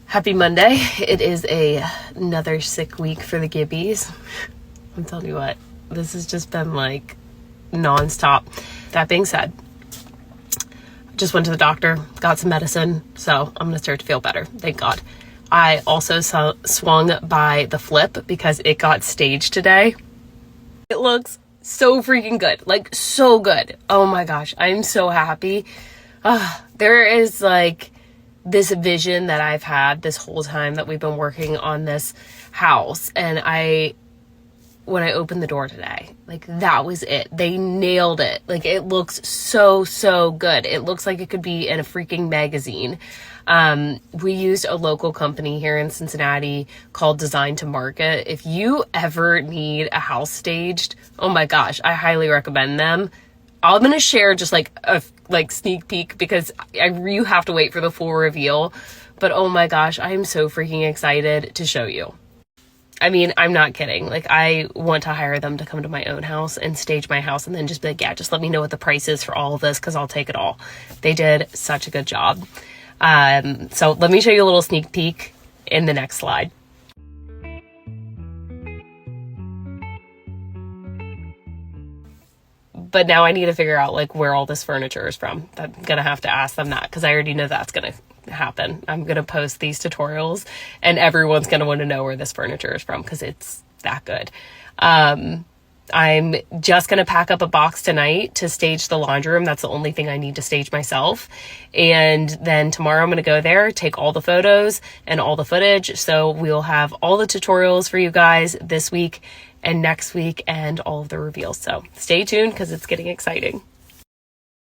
Happy Monday. It is another sick week for the Gibbies. I'm telling you what, this has just been like nonstop. That being said, just went to the doctor, got some medicine, so I'm gonna start to feel better, thank God. I also swung by the Flip because it got staged today. It looks so freaking good, like so good. Oh my gosh, I'm so happy. There is like this vision that I've had this whole time that we've been working on this house, and when I opened the door today, like that was it. They nailed it. Like it looks so good. It looks like it could be in a freaking magazine. We used a local company here in Cincinnati called Design to Market. If you ever need a house staged, oh my gosh, I highly recommend them. I'm going to share just like a sneak peek because you have to wait for the full reveal. But oh my gosh, I am so freaking excited to show you. I mean, I'm not kidding. Like, I want to hire them to come to my own house and stage my house and then just be like, yeah, just let me know what the price is for all of this because I'll take it all. They did such a good job. So let me show you a little sneak peek in the next slide. But now I need to figure out like where all this furniture is from. I'm gonna have to ask them that because I already know that's gonna happen. I'm gonna post these tutorials and everyone's gonna want to know where this furniture is from because it's that good. I'm just gonna pack up a box tonight to stage the laundry room. That's the only thing I need to stage myself. And then tomorrow I'm gonna go there, take all the photos and all the footage. So we'll have all the tutorials for you guys this week and next week and all of the reveals. So stay tuned because it's getting exciting.